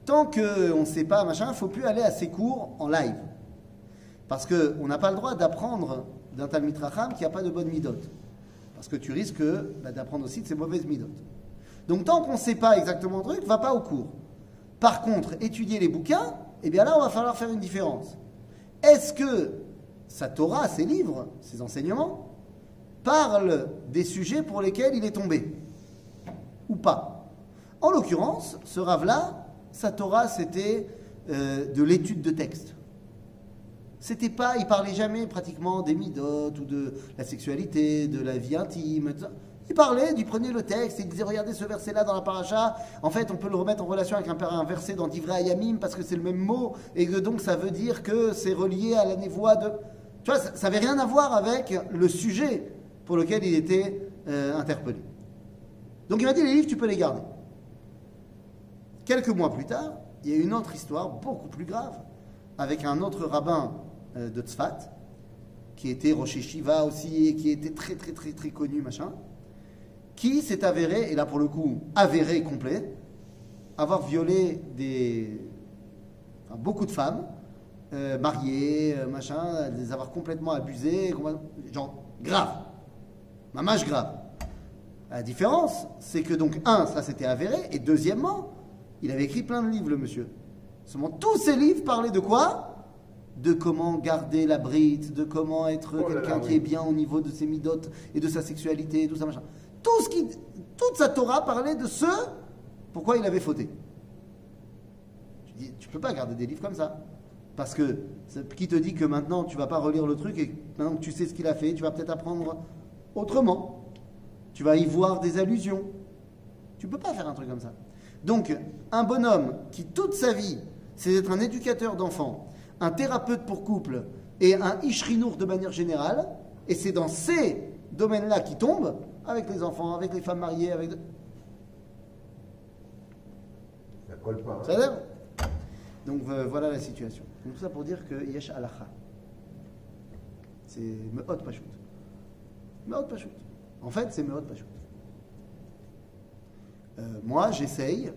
tant qu'on ne sait pas, machin, il ne faut plus aller à ces cours en live. Parce qu'on n'a pas le droit d'apprendre d'un Talmid Racham qui n'a pas de bonne midot. Parce que tu risques d'apprendre aussi de ses mauvaises midot. Donc tant qu'on ne sait pas exactement le truc, va pas au cours. Par contre, étudier les bouquins, eh bien là, on va falloir faire une différence. Est-ce que sa Torah, ses livres, ses enseignements, parlent des sujets pour lesquels il est tombé? Ou pas? En l'occurrence, ce Rav-là, sa Torah, c'était de l'étude de texte. C'était pas, il parlait jamais pratiquement des midot ou de la sexualité, de la vie intime, tout ça. Il parlait, il prenait le texte et il disait, regardez ce verset-là dans la paracha, en fait on peut le remettre en relation avec un verset dans Divrei Hayamim parce que c'est le même mot et que donc ça veut dire que c'est relié à la névoie de... Tu vois, ça n'avait rien à voir avec le sujet pour lequel il était interpellé. Donc il m'a dit, les livres tu peux les garder. Quelques mois plus tard, il y a une autre histoire beaucoup plus grave avec un autre rabbin de Tzfat qui était Rosh Shiva aussi et qui était très très très très connu, machin, qui s'est avéré, et là pour le coup avéré complet, avoir violé beaucoup de femmes mariées, machin, les avoir complètement abusées, genre grave, mamache grave. La différence, c'est que donc ça c'était avéré, et deuxièmement, il avait écrit plein de livres, le monsieur. Seulement tous ces livres parlaient de quoi? De comment garder la brite, de comment être quelqu'un qui est bien au niveau de ses midotes et de sa sexualité, tout ça, machin. Toute sa Torah parlait de ce pourquoi il avait fauté. Je dis, tu peux pas garder des livres comme ça. Parce que, qui te dit que maintenant tu vas pas relire le truc et maintenant que tu sais ce qu'il a fait, tu vas peut-être apprendre autrement. Tu vas y voir des allusions. Tu peux pas faire un truc comme ça. Donc, un bonhomme qui toute sa vie, c'est d'être un éducateur d'enfants, un thérapeute pour couple et un ishrinour de manière générale, et c'est dans ces domaines-là qu'il tombe, avec les enfants, avec les femmes mariées, avec... Ça colle pas. Ça a l'air. Donc voilà la situation. Donc tout ça pour dire que yesh halacha. C'est me'ot pashut. Me'ot pashut. En fait, c'est me'ot pashut. Moi, j'essaye,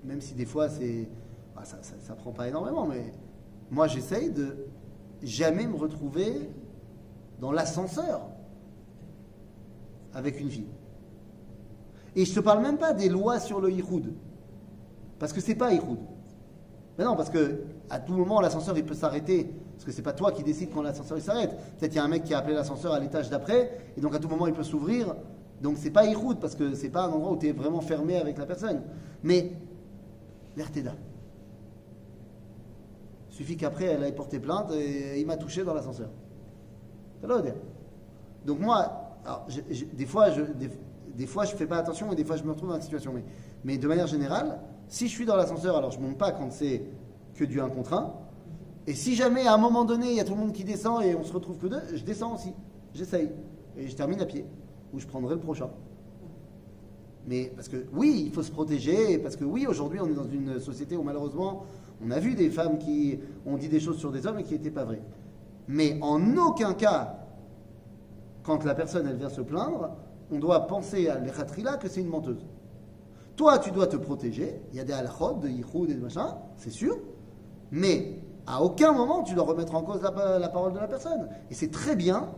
même si des fois ça prend pas énormément, mais moi j'essaye de jamais me retrouver dans l'ascenseur avec une fille. Et je te parle même pas des lois sur le yichoud, parce que c'est pas yichoud. Mais non, parce que à tout moment l'ascenseur il peut s'arrêter, parce que c'est pas toi qui décides quand l'ascenseur il s'arrête. Peut-être il y a un mec qui a appelé l'ascenseur à l'étage d'après, et donc à tout moment il peut s'ouvrir. Donc c'est pas yichoud, parce que c'est pas un endroit où tu es vraiment fermé avec la personne. Mais l'erteda. Il suffit qu'après elle aille porter plainte et il m'a touché dans l'ascenseur. Ça doit dire. Donc moi, alors, des fois je fais pas attention et des fois je me retrouve dans la situation. Mais de manière générale, si je suis dans l'ascenseur, alors je monte pas quand c'est que du 1 contre 1. Et si jamais à un moment donné il y a tout le monde qui descend et on se retrouve que deux, je descends aussi. J'essaye. Et je termine à pied. Ou je prendrai le prochain. Mais parce que oui, il faut se protéger, parce que oui, aujourd'hui on est dans une société où malheureusement on a vu des femmes qui ont dit des choses sur des hommes et qui n'étaient pas vraies. Mais en aucun cas, quand la personne elle vient se plaindre, on doit penser à l'Echatrila que c'est une menteuse. Toi, tu dois te protéger. Il y a des halachot, des yichud, des machins, c'est sûr. Mais à aucun moment, tu dois remettre en cause la parole de la personne. Et c'est très bien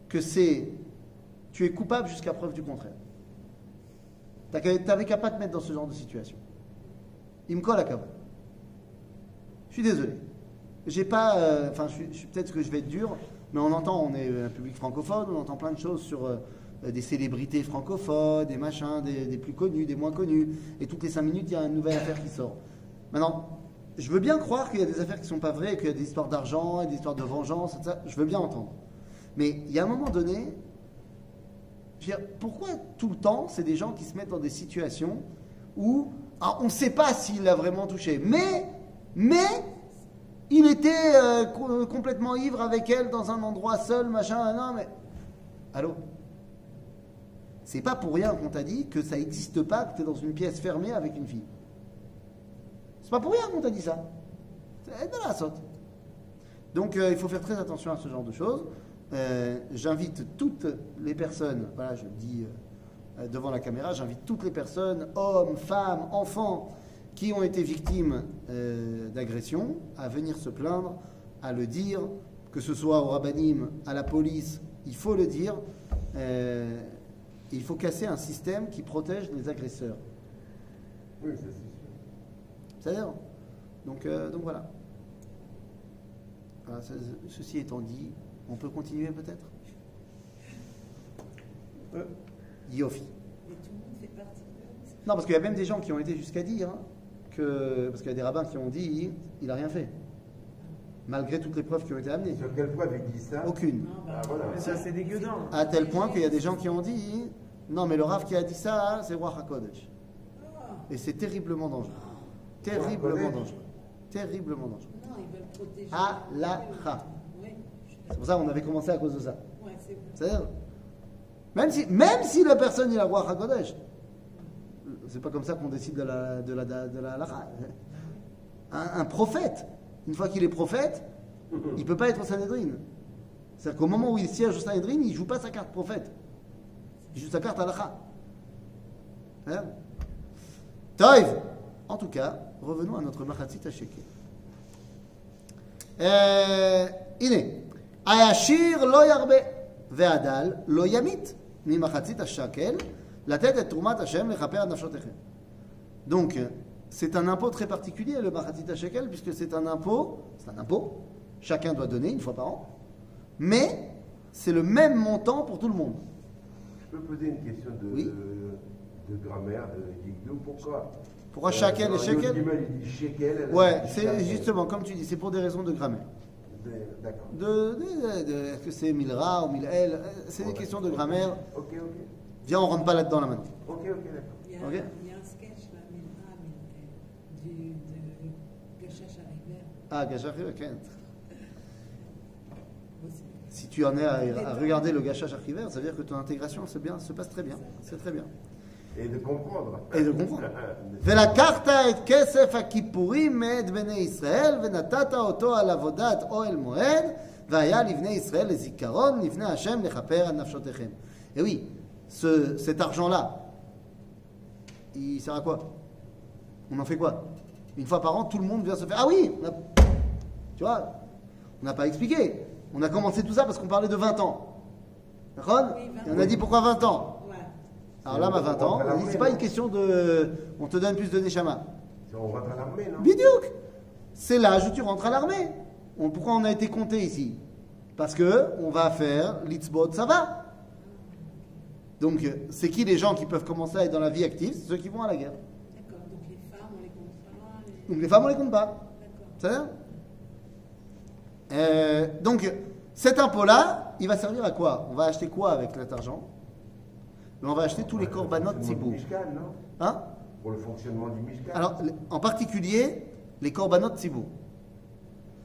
que tu es coupable jusqu'à preuve du contraire. Tu n'avais qu'à pas te mettre dans ce genre de situation. Il me colle à cabane. Je suis désolé. J'ai pas. Peut-être que je vais être dur, mais on est un public francophone, on entend plein de choses sur des célébrités francophones, des machins, des plus connus, des moins connus. Et toutes les 5 minutes, il y a une nouvelle affaire qui sort. Maintenant, je veux bien croire qu'il y a des affaires qui ne sont pas vraies, qu'il y a des histoires d'argent, et des histoires de vengeance, etc. Je veux bien entendre. Mais il y a un moment donné, je veux dire, pourquoi tout le temps, c'est des gens qui se mettent dans des situations où on ne sait pas s'il l'a vraiment touché, mais il était complètement ivre avec elle dans un endroit seul, machin, non, mais... Allô? C'est pas pour rien qu'on t'a dit que ça n'existe pas, que tu es dans une pièce fermée avec une fille. C'est pas pour rien qu'on t'a dit ça. C'est de la saute. Donc il faut faire très attention à ce genre de choses. J'invite toutes les personnes, voilà, je le dis devant la caméra, j'invite toutes les personnes, hommes, femmes, enfants, qui ont été victimes d'agressions, à venir se plaindre, à le dire, que ce soit au rabbanim, à la police, il faut le dire. Il faut casser un système qui protège les agresseurs. Oui, ça c'est sûr. C'est-à-dire, donc voilà. Voilà, ceci étant dit, on peut continuer peut-être Yofi. Et tout le monde fait partie de... Non, parce qu'il y a même des gens qui ont été jusqu'à dire parce qu'il y a des rabbins qui ont dit il n'a rien fait. Malgré toutes les preuves qui ont été amenées. Sur quelle preuve il dit ça? Aucune. Ah, voilà. Mais ça, c'est dégueulasse. À tel point qu'il y a des gens qui ont dit non, mais le Rav qui a dit ça, c'est Ruach HaKodesh. Et c'est terriblement dangereux. Terriblement dangereux. Terriblement dangereux. Non, ils veulent protéger. Halakha. Oui, C'est pour ça qu'on avait commencé à cause de ça. ouais, c'est vrai. C'est-à-dire, même si la personne est la Ruach HaKodesh, c'est pas comme ça qu'on décide de la halakha. Un prophète, une fois qu'il est prophète, il ne peut pas être au Sanhedrin. C'est-à-dire qu'au moment où il siège au Sanhedrin, il ne joue pas sa carte prophète. Il joue sa carte halakha. Hein? Taïv. En tout cas, revenons à notre Machatzit HaShekel. Ine. Ayashir lo yarbe. Ve'adal lo yamit. Mi Machatzit HaShekel. La tête est Trumat Hashem lechaper ad nafshotechem. Donc, c'est un impôt très particulier, le Machatzit HaShekel, puisque c'est un impôt. Chacun doit donner une fois par an. Mais, c'est le même montant pour tout le monde. Je peux poser une question de grammaire, de Yigdou, pourquoi Shekel et Shekel? Il dit Shekel. Ouais, c'est justement, comme tu dis, c'est pour des raisons de grammaire. D'accord. Est-ce que c'est Milra ou Milel? C'est des questions de grammaire. Ok. Viens, on rentre pas là-dedans là maintenant. Ok, d'accord. Il y a, Ok. il y a un sketch là, de Gachash Arriver. Ah, Gachach, ok. Si tu en es à regarder le Gachach Arriver, ça veut dire que ton intégration se passe très bien. C'est très bien. Et de comprendre. ולקחת את כסף הכיפורים מאת בני ישראל ונתת אותו על עבודת אוהל מועד והיה לבני ישראל לזיכרון לפני השם לכפר על נפשותיכם. Et oui, cet argent-là, il sert à quoi? On en fait quoi? Une fois par an, tout le monde vient se faire... Ah oui, tu vois, on n'a pas expliqué. On a commencé tout ça parce qu'on parlait de 20 ans. D'accord? Et on a dit pourquoi 20 ans? Alors là, à 20 ans, on dit, c'est pas une question de... On te donne plus de neshama. On rentre à l'armée, non? Bidiouk. C'est l'âge où tu rentres à l'armée. Pourquoi on a été compté ici? Parce que on va faire l'itzbot, ça va. Donc, c'est qui les gens qui peuvent commencer à être dans la vie active? C'est ceux qui vont à la guerre. D'accord, donc les femmes, on les compte pas. Donc les femmes, on les compte pas. D'accord. C'est-à-dire donc, cet impôt-là, il va servir à quoi? On va acheter quoi avec cet argent? Mais on va acheter tous les korbanot tzibur. Hein? Pour le fonctionnement du Mishkan. Alors, en particulier, les korbanot tzibur.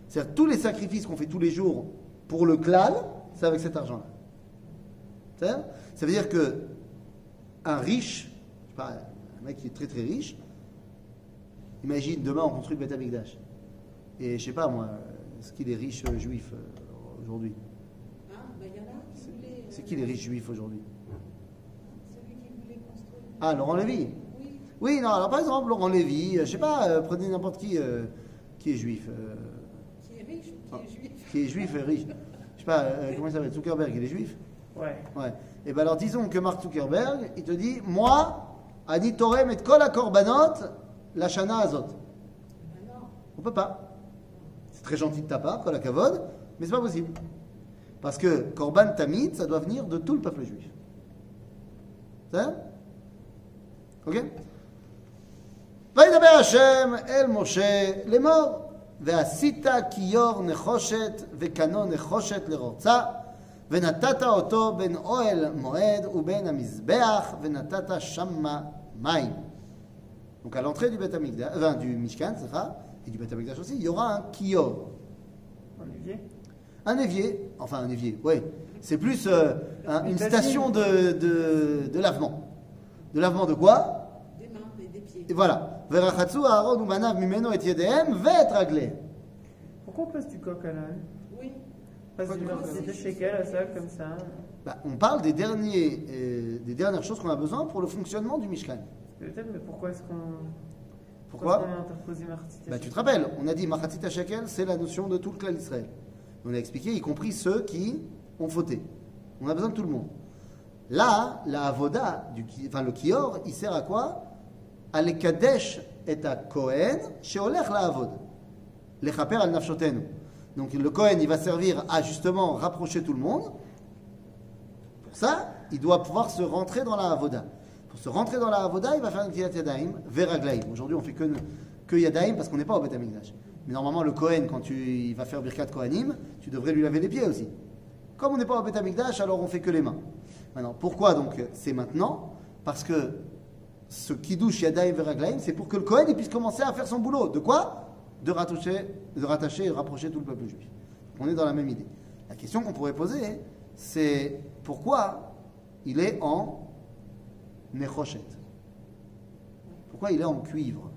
C'est-à-dire tous les sacrifices qu'on fait tous les jours pour le klal, c'est avec cet argent-là. C'est-à-dire, ça veut dire que un riche, je sais pas, un mec qui est très très riche, imagine demain on construit le Beth Amikdash. Et je sais pas moi, est-ce qu'il est riche juif aujourd'hui? Ah, ben il y en a qui voulaient. C'est qui les riches juifs aujourd'hui? Celui qui voulait construire. Ah, Laurent Lévy. Oui. Oui, non, alors par exemple, Laurent Lévy, je sais pas, prenez n'importe qui est juif. Qui est riche ou qui est juif? Qui est juif et riche. Je sais pas, comment il s'appelle? Zuckerberg, il est juif? Ouais. Ouais. Et bien alors disons que Mark Zuckerberg, il te dit, moi, Ani Torem et Kol HaKorbanot, la Shana Azot. Ben non. On peut pas. C'est très gentil de ta part, Kol HaKavod, mais c'est pas possible. Parce que Korban Tamid, ça doit venir de tout le peuple juif. C'est ça? Ok? וידבר השם אל משה לאמור, ועשית כיור נחושת וקנו נחושת לרוצה, ונתת אותו בין אוהל מועד ובין המזבח, ונתת שמה מים. Donc à l'entrée du Beth Amikdash, du Mishkan, et du Beth Amikdash aussi, il y aura un kior. Un évier. Un évier, enfin un évier, ouais. C'est plus une station de lavement. De lavement de quoi? Des mains et des pieds. Et voilà. Verachatsu Aaron umanav mimeno et yedehem ve'et ragleh. Pourquoi on passe du coq à l'âne? Oui. On passe du marché de shekel à ça, comme ça. Bah, on parle des dernières choses qu'on a besoin pour le fonctionnement du Mishkan. Peut-être, mais pourquoi est-ce qu'on. Pourquoi? Pourquoi on a interposé Martita? Bah, tu te rappelles, on a dit Machatzit Shekel, c'est la notion de tout le clan d'Israël. On a expliqué, y compris ceux qui ont fauté. On a besoin de tout le monde. Là, la avoda, le kior, il sert à quoi? À l'ekadesh et à Kohen, sheolech la avod. Lechaper al nafshotenu. Donc le Kohen, il va servir à justement rapprocher tout le monde. Pour ça, il doit pouvoir se rentrer dans la avoda. Pour se rentrer dans la avoda, il va faire une Netilat Yadayim, veraglaim. Aujourd'hui, on fait que Yadayim parce qu'on n'est pas au Beth Amikdash. Mais normalement, le Kohen, quand il va faire Birkat Kohanim, tu devrais lui laver les pieds aussi. Comme on n'est pas au Beth Amikdash, alors on fait que les mains. Maintenant, pourquoi donc c'est maintenant? Parce que ce Kiddush Yadayim Veraglaim, c'est pour que le Kohen il puisse commencer à faire son boulot. De quoi? De rattacher et de rapprocher tout le peuple juif. On est dans la même idée. La question qu'on pourrait poser, c'est pourquoi il est en Nechoshet? Pourquoi il est en cuivre?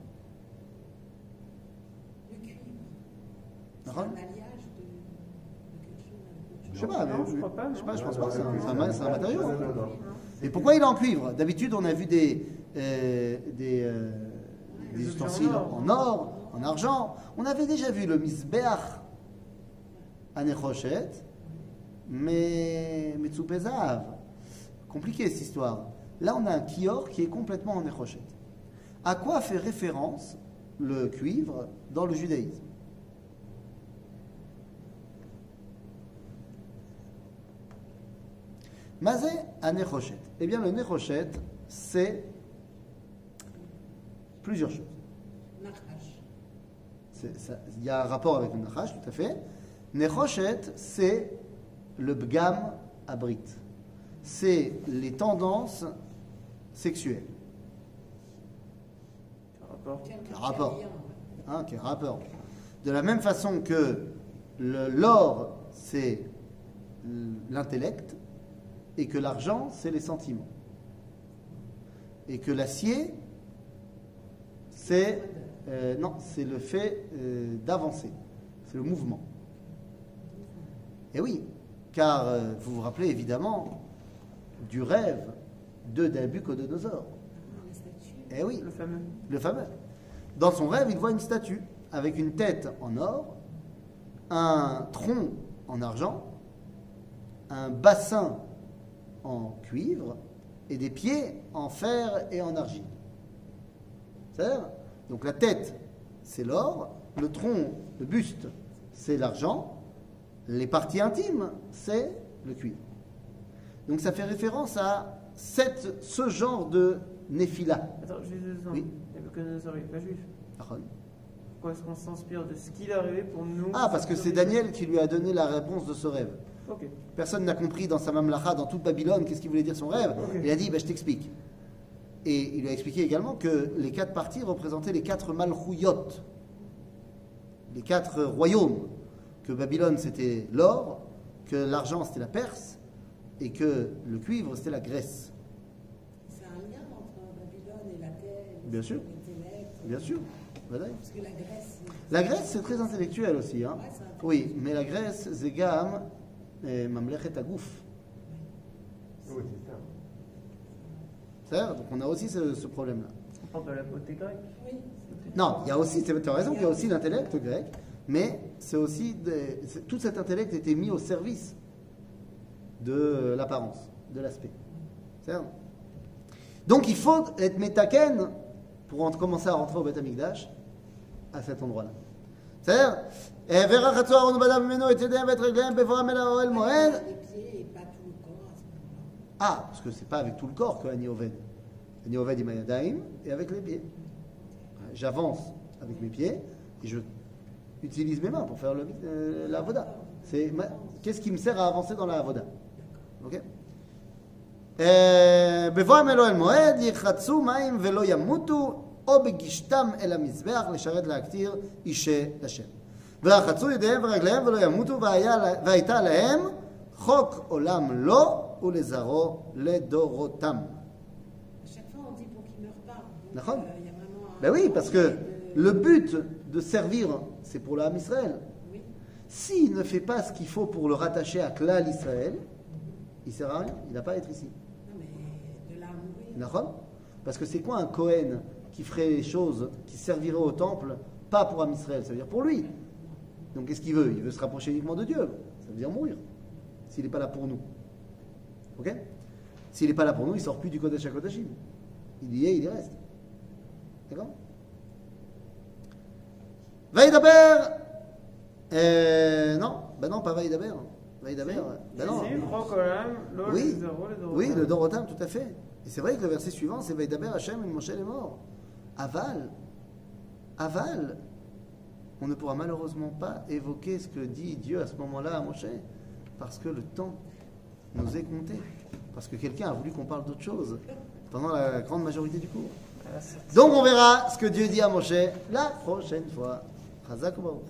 Le cuivre. C'est D'accord. un alliage de quelque chose. Je sais pas, Non, je crois pas, je sais pas, non. je pense pas que c'est un matériau. Non. Et pourquoi il est en cuivre? D'habitude, on a vu des ustensiles en or, en argent. On avait déjà vu le misbeach à Nechoshet, mais Metsupezav. Compliqué cette histoire. Là, on a un kior qui est complètement en Nechoshet. À quoi fait référence le cuivre dans le judaïsme? Mazé à Nechoshet. Eh bien, le Nechoshet, c'est plusieurs choses. Nachash. Il y a un rapport avec le Nachash, tout à fait. Nechoshet, c'est le Bgam Abrit. C'est les tendances sexuelles. Quel rapport. lien, ouais. Quel rapport. De la même façon que l'or, c'est l'intellect, et que l'argent, c'est les sentiments. Et que l'acier, c'est c'est le fait d'avancer. C'est le mouvement. Et oui, car vous vous rappelez évidemment du rêve de Nabuchodonosor. Les statues. Eh oui, Le fameux. le fameux. Dans son rêve, il voit une statue avec une tête en or, un tronc en argent, un bassin en cuivre et des pieds en fer et en argile. C'est-à-dire, donc la tête, c'est l'or, le tronc, le buste, c'est l'argent, les parties intimes, c'est le cuivre. Donc ça fait référence à ce genre de néphila. Attends, juste 2 secondes. Oui. Nabuchodonosor n'est pas juif. Pourquoi est-ce qu'on s'inspire de ce qu'il a rêvé pour nous? Ah, parce que c'est Daniel qui lui a donné la réponse de ce rêve. Ok. Personne n'a compris dans sa mamlacha, dans toute Babylone, qu'est-ce qu'il voulait dire son rêve. Ok. Il a dit, je t'explique. Et il lui a expliqué également que les 4 parties représentaient les 4 malchouyot, les 4 royaumes. Que Babylone, c'était l'or, que l'argent, c'était la Perse, et que le cuivre, c'était la Grèce. C'est un lien entre Babylone et la terre. Bien sûr. L'intellect. Bien sûr. Voilà. Parce que la Grèce. La Grèce, c'est très intellectuel aussi. Hein. Ouais, c'est intellectuel. Oui, mais la Grèce, Zegam, Mamlechet Agouf. Donc on a aussi ce problème-là. On parle de la beauté grecque. Oui. Non, il y a aussi, tu as raison, il y a aussi l'intellect grec, mais c'est aussi, tout cet intellect était mis au service de l'apparence, de l'aspect. C'est-à-dire, donc il faut être métaken pour commencer à rentrer au Beth Amikdash à cet endroit-là. C'est-à-dire, Les pieds et pas tout le corps à ce moment-là. ah, parce que c'est pas avec tout le corps que Ani Oved. Ani Oved Imayadaim et avec les pieds. J'avance avec mes pieds et je utilise mes mains pour faire la avoda. Qu'est-ce qui me sert à avancer dans la avoda? Ok? בבואם אלוהי אל מועד יחצו מים ולא ימותו או בגישתם אל המזבח לשרת להקטיר אישי השם ורחצו ידיהם ורגליהם ולא ימותו והייתה להם חוק עולם לו ולזרעו לדורותם. À chaque fois, on dit pour qu'il ne meure pas. Donc, D'accord. il y a vraiment un Ben oui, parce que danger le but de servir, c'est pour l'âme Israël. Oui. S'il ne fait pas ce qu'il faut pour le rattacher à Klal Israël, il ne sert à rien, il n'a pas à être ici. Non, mais de là à mourir. D'accord? Parce que c'est quoi un Kohen qui ferait les choses, qui servirait au temple, pas pour Am Israël, ça veut dire pour lui. Donc qu'est-ce qu'il veut? Il veut se rapprocher uniquement de Dieu. Ça veut dire mourir. S'il n'est pas là pour nous. Ok? S'il n'est pas là pour nous, il ne sort plus du Kodesh HaKodashim. Il y est, il y reste. D'accord? Vaïdaber. Non, ben non, pas Vaïdaber. Vaïdaber, ben non. Si, Chok Olam, Lo Oui, Lizaro, le Dorotam. oui, le Dorotam, tout à fait. Et c'est vrai que le verset suivant, c'est Vaïdaber Hachem et Moshe est mort. Aval, on ne pourra malheureusement pas évoquer ce que dit Dieu à ce moment-là à Moshe, parce que le temps nous est compté. Parce que quelqu'un a voulu qu'on parle d'autre chose pendant la grande majorité du cours. Donc on verra ce que Dieu dit à Moshe la prochaine fois. Chazak ou Baruch.